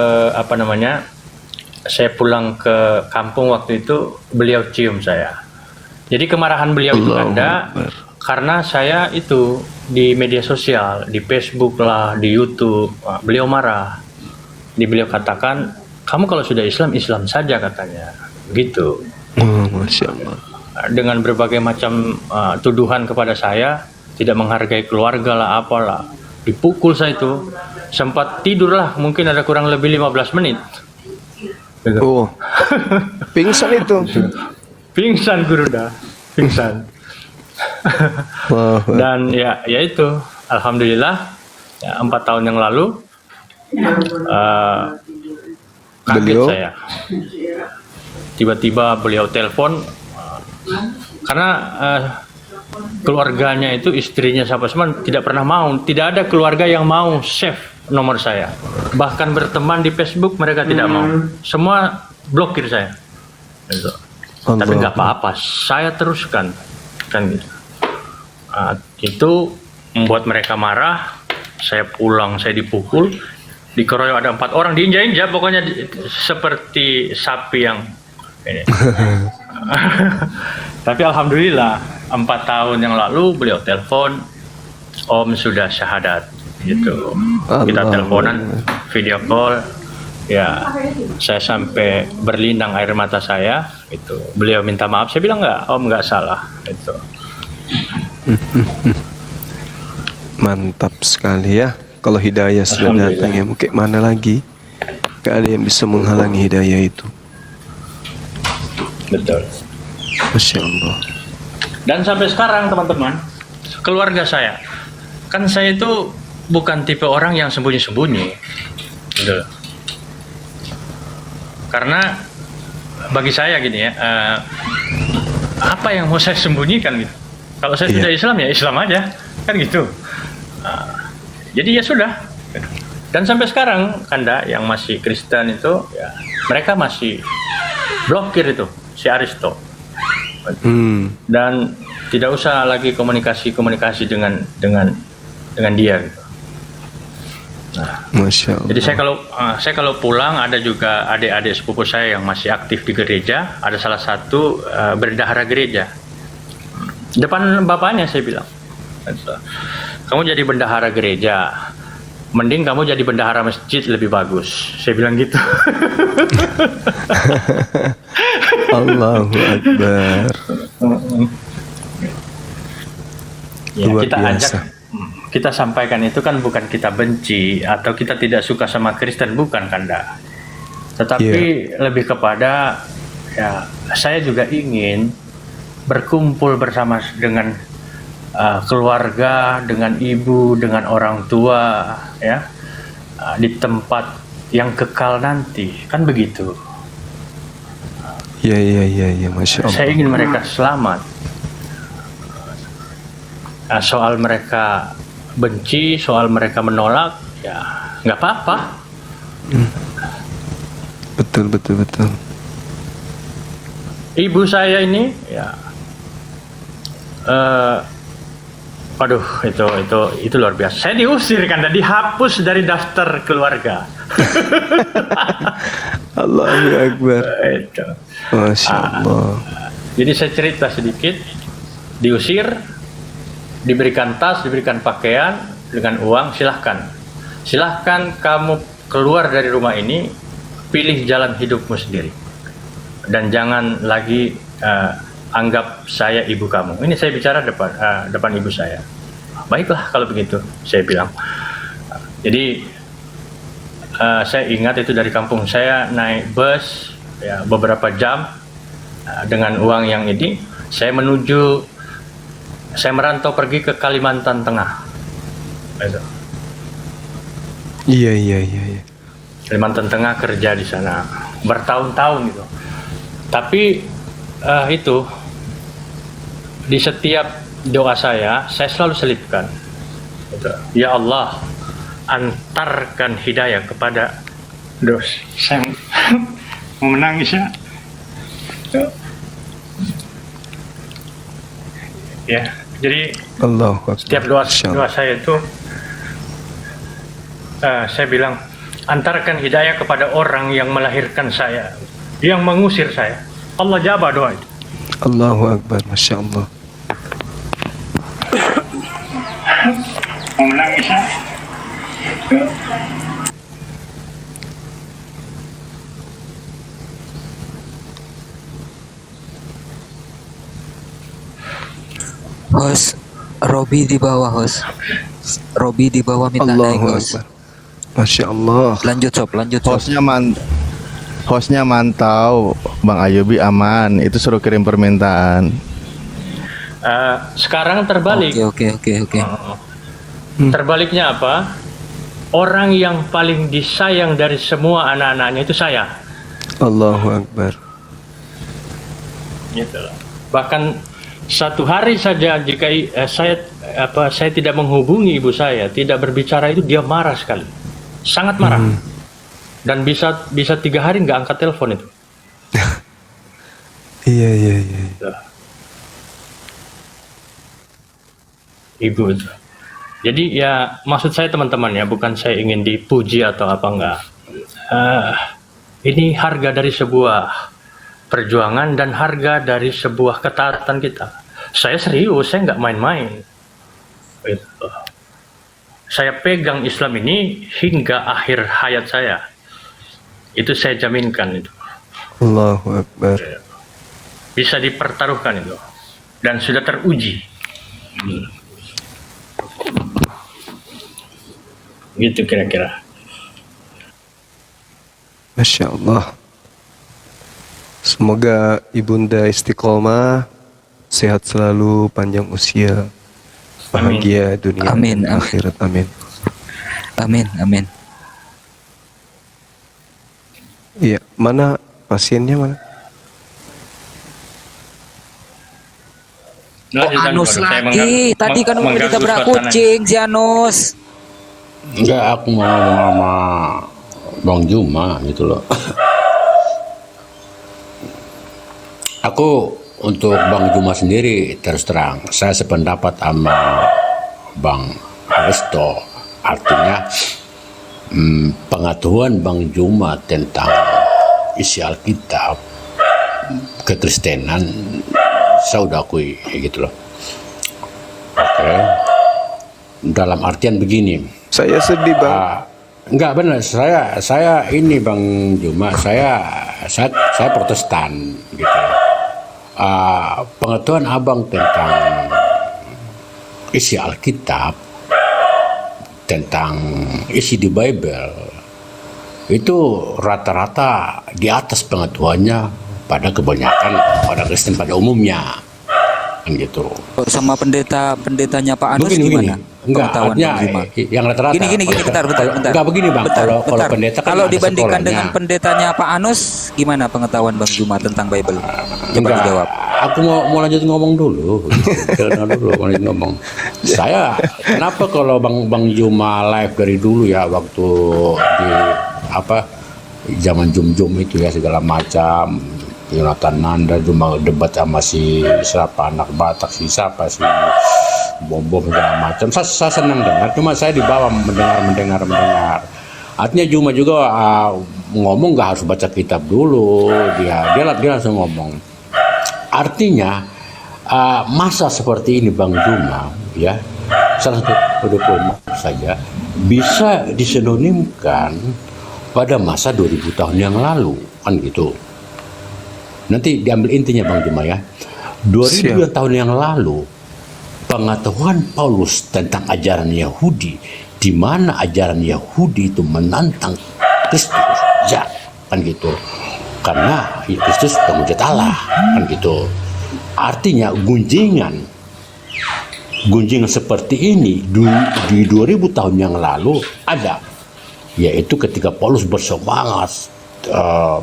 saya pulang ke kampung waktu itu, beliau cium saya. Jadi kemarahan beliau itu Allahu ada Akbar. karena saya itu di media sosial, di Facebook lah, di YouTube, beliau marah. Beliau katakan, kamu kalau sudah Islam, Islam saja katanya. Gitu. Oh, Masya Allah. Dengan berbagai macam tuduhan kepada saya, tidak menghargai keluarga lah, apalah. Dipukul saya itu. Sempat tidurlah, mungkin ada kurang lebih 15 menit. Gitu. Oh, pingsan itu. Pingsan guru dah, pingsan. Wah, Dan ya itu, alhamdulillah, 4 tahun yang lalu kaget Beliau? saya. Tiba-tiba beliau telepon karena keluarganya itu, istrinya siapa semua tidak pernah mau, tidak ada keluarga yang mau save nomor saya. Bahkan berteman di Facebook mereka tidak mau. Semua blokir saya. Gitu. Tapi nggak apa-apa, saya teruskan, kan gitu. Itu membuat mereka marah. Saya pulang, saya dipukul, dikeroyok, ada 4 orang, diinjak-injak, pokoknya seperti sapi yang ini. Tapi alhamdulillah 4 tahun yang lalu beliau telepon, Om sudah syahadat gitu. Kita Allah. teleponan, video call. Ya, saya sampai berlinang air mata saya. Itu beliau minta maaf. Saya bilang nggak, Om nggak salah. Itu. Mantap sekali ya. Kalau hidayah sudah Alhamdulillah. datang ya, mau kayak mana lagi? Gak ada yang bisa menghalangi hidayah itu. Betul. Masya Allah. Dan sampai sekarang teman-teman, keluarga saya, kan saya itu bukan tipe orang yang sembunyi-sembunyi, gitu. Karena bagi saya gini ya, apa yang mau saya sembunyikan gitu? Kalau saya sudah Islam ya Islam aja, kan gitu. Jadi ya sudah. Dan sampai sekarang Kanda yang masih Kristen itu, ya, mereka masih blokir itu si Aristo. Dan tidak usah lagi komunikasi dengan dia gitu. Masya Allah. Jadi saya kalau pulang ada juga adik-adik sepupu saya yang masih aktif di gereja. Ada salah satu bendahara gereja. Depan bapaknya saya bilang, kamu jadi bendahara gereja, mending kamu jadi bendahara masjid lebih bagus. Saya bilang gitu. Allahu Akbar. Ya, Luar kita biasa. ajak, kita sampaikan itu kan bukan kita benci atau kita tidak suka sama Kristen, bukan Kanda. Tetapi lebih kepada ya saya juga ingin berkumpul bersama dengan keluarga, dengan ibu, dengan orang tua, ya di tempat yang kekal nanti, kan begitu. Ya, Masya Allah. Saya ingin mereka selamat. Soal mereka benci, soal mereka menolak, ya nggak apa-apa. Betul. Ibu saya ini, ya, waduh, itu luar biasa. Saya diusir Kanda, dihapus dari daftar keluarga. Allahu Akbar. Itu. Masya Allah. Jadi saya cerita sedikit, diusir, diberikan tas, diberikan pakaian dengan uang, silahkan kamu keluar dari rumah ini, pilih jalan hidupmu sendiri, dan jangan lagi anggap saya ibu kamu. Ini saya bicara depan ibu saya. Baiklah kalau begitu, saya bilang. Jadi saya ingat itu dari kampung saya naik bus ya beberapa jam dengan uang yang ini, saya merantau pergi ke Kalimantan Tengah. Iya. Kalimantan Tengah, kerja di sana bertahun-tahun gitu. Tapi itu di setiap doa saya selalu selipkan, ya Allah, antarkan hidayah kepada dos. Saya mau menangis ya. Ya, jadi Allahu Akbar. setiap doa saya itu saya bilang, antarkan hidayah kepada orang yang melahirkan saya, yang mengusir saya. Allah jawab doa itu. Allahu Akbar. Masya Allah. Mau menangis ya? Host, Robi di bawah, host. Robi di bawah minta naik, Allahu host. Akbar. Masya Allah. Lanjut sob. Hostnya mantau, Bang Ayubi aman. Itu suruh kirim permintaan. Sekarang terbalik. Oke. Terbaliknya apa? Orang yang paling disayang dari semua anak-anaknya itu saya. Allahu Akbar. Gitu loh. Bahkan satu hari saja jika saya tidak menghubungi ibu saya, tidak berbicara, itu dia marah sekali, sangat marah. Dan bisa 3 hari nggak angkat telepon itu. Iya. Ibu itu. Jadi ya maksud saya teman-teman ya, bukan saya ingin dipuji atau apa, enggak. Ini harga dari sebuah perjuangan dan harga dari sebuah ketaatan kita. Saya serius, saya nggak main-main. Gitu. saya pegang Islam ini hingga akhir hayat saya. Itu saya jaminkan itu. Allahu Akbar. Bisa dipertaruhkan itu. Dan sudah teruji. Gitu kira-kira. Masya Allah. Semoga ibunda istiqomah, sehat selalu, panjang usia, bahagia dunia Amin, dan amin. akhirat. Amin. Amin, amin. Iya, mana pasiennya mana? Anus lagi. Tadi kan udah ditabrak kucing si Anus. Enggak, aku mau ngomong sama Bang Juma gitu loh. Aku untuk Bang Juma sendiri terus terang, saya sependapat sama Bang Aristo. Artinya pengetahuan Bang Juma tentang isi Alkitab kekristenan saya udah akui gitu loh. Oke. Dalam artian begini. Saya sedih, Bang. Enggak benar, saya ini Bang Juma, saya Protestan gitu. Pengetahuan Abang tentang isi Alkitab, tentang isi di Bible itu rata-rata di atas pengetahuannya pada kebanyakan orang Kristen pada umumnya, kan gitu. Sama pendetanya Pak Anus Begini. gimana? Enggak, Pengetahuan artinya Bang Juma. yang rata-rata. Gini, bentar. Enggak begini Bang, kalau pendeta kan Kalau ada dibandingkan sekolahnya. dengan pendetanya Pak Anus, gimana pengetahuan Bang Juma tentang Bible? Coba Enggak, dijawab. aku mau lanjut ngomong dulu. Lanjut ngomong. Saya kenapa kalau Bang Juma live dari dulu ya, waktu di zaman Jum itu ya, segala macam, Yonatan Nanda cuma debat sama si siapa anak Batak, si siapa si bom segala macam. Saya senang dengar, cuma saya di bawah mendengar. Artinya Juma juga ngomong nggak harus baca kitab dulu, dia langsung ngomong. Artinya masa seperti ini Bang Juma ya, salah satu poin saja bisa disinonimkan pada masa 2000 tahun yang lalu, kan gitu. Nanti diambil intinya Bang Juma ya. 2000 tahun yang lalu pengetahuan Paulus tentang ajaran Yahudi, di mana ajaran Yahudi itu menantang Kristus, ya, kan gitu. Karena Kristus pemujat Allah, kan gitu. Artinya gunjingan seperti ini di 2000 tahun yang lalu ada, yaitu ketika Paulus bersemangat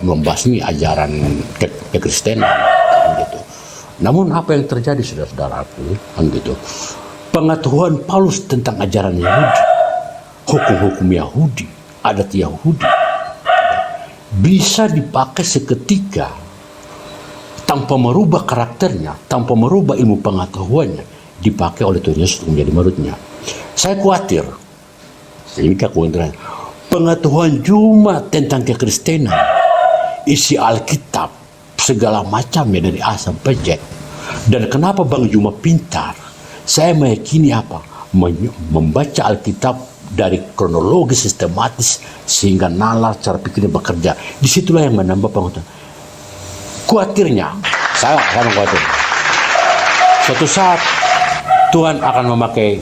membasmi ajaran kekristenan, kan gitu. Namun apa yang terjadi saudara-saudaraku, kan gitu, pengetahuan Paulus tentang ajaran Yahudi, hukum-hukum Yahudi, adat Yahudi bisa dipakai seketika tanpa merubah karakternya, tanpa merubah ilmu pengetahuannya, dipakai oleh Tuhan Yesus untuk menjadi muridnya. Saya khawatir, ini kekhawatiran, pengetahuan Juma tentang kekristenan, isi Alkitab, segala macamnya dari A sampai Z. Dan kenapa Bang Juma pintar? Saya meyakini apa? Membaca Alkitab dari kronologi sistematis sehingga nalar cara pikirnya bekerja. Disitulah yang menambah pengetahuan. Khawatirnya, saya khawatir, suatu saat Tuhan akan memakai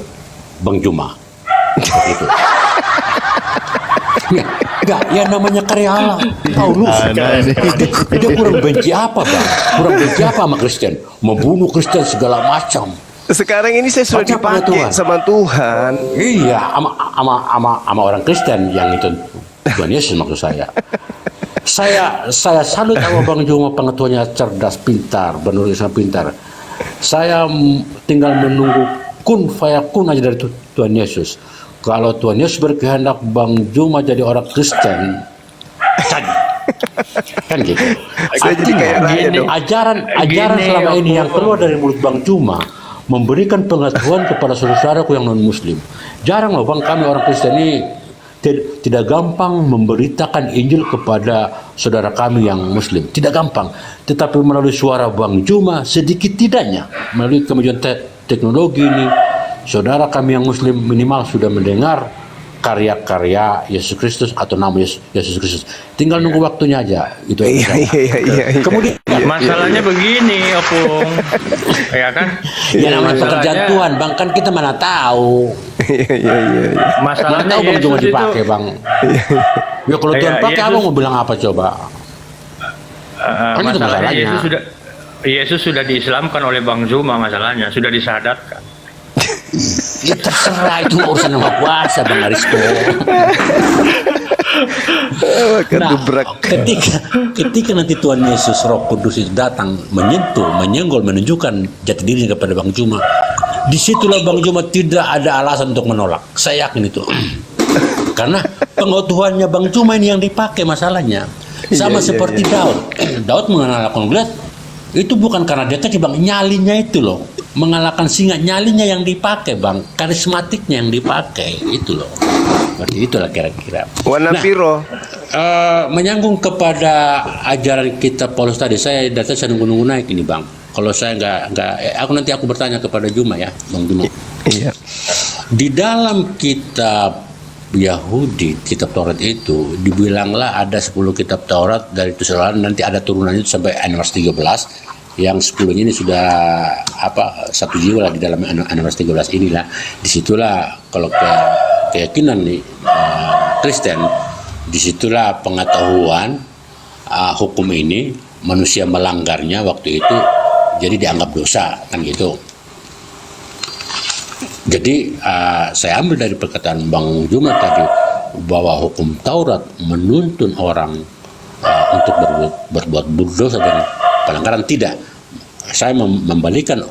Bang Juma seperti itu. Enggak, yang namanya karya Allah. Paulus, dia kurang benci apa Bang? Kurang benci apa sama Kristen? Membunuh Kristen segala macam. Sekarang ini saya sudah dipakai sama Tuhan. Iya, sama orang Kristen yang itu Tuhan Yesus maksud saya. Saya salut sama Bang Juma, pengetahuannya cerdas, pintar, penulisan pintar. Saya tinggal menunggu kun fayakun aja dari Tuhan Yesus. Kalau Tuhan Yesus berkehendak Bang Juma jadi orang Kristen, kan gitu. Ajaran selama ini yang keluar dari mulut Bang Juma memberikan pengetahuan kepada saudara-saudaraku yang non Muslim. Jarang loh Bang, kami orang Kristen ini tidak gampang memberitakan Injil kepada saudara kami yang Muslim, tidak gampang. Tetapi melalui suara Bang Juma sedikit tidaknya, melalui kemajuan teknologi ini, saudara kami yang Muslim minimal sudah mendengar karya-karya Yesus Kristus atau nama Yesus Kristus. Tinggal nunggu waktunya aja. Itu Iya. Kemudian Masalahnya begini, Opung, ya kan? ya namanya pekerjaan Tuhan, Bang, kan kita mana tahu. Mana Masalahnya tahu Bang cuma Yesus itu, dipakai, Bang. Ya kalau Tuhan Iya, pakai, Yesus- Abang mau bilang apa coba? Kan itu masalahnya masalahnya. Yesus sudah diislamkan oleh Bang Zuma, masalahnya sudah disadatkan. Ya terserah, itu urusan yang Maha Kuasa, Bang Aristo. Nah, ketika nanti Tuhan Yesus Roh Kudus itu datang menyenggol, menunjukkan jati dirinya kepada Bang Juma, disitulah Bang Juma tidak ada alasan untuk menolak. Saya yakin itu. Karena pengetahuannya Bang Juma ini yang dipakai masalahnya. Sama seperti Daud. Daud mengalahkan Goliat itu bukan karena dia kecil, Bang, nyalinya itu loh. Mengalahkan singa, nyalinya yang dipakai, Bang. Karismatiknya yang dipakai itu loh. Seperti itulah kira-kira. Warna biru. Menyambung kepada ajaran kitab Paulus tadi, saya nunggu naik ini, Bang. Kalau saya nggak, aku bertanya kepada Juma ya, Bang Juma. Iya. Di dalam kitab Yahudi, kitab Taurat itu dibilanglah ada 10 kitab Taurat dari Tuhan, nanti ada turunannya itu sampai An-Nas 13. Yang 10 ini sudah satu jiwa lah di dalam An-Nas 13 inilah. Disitulah kalau keyakinan nih Kristen, disitulah pengetahuan hukum ini manusia melanggarnya waktu itu jadi dianggap dosa kan gitu. Jadi saya ambil dari perkataan Bang Juma tadi bahwa hukum Taurat menuntun orang untuk berbuat dosa dan pelanggaran, tidak. Saya membalikan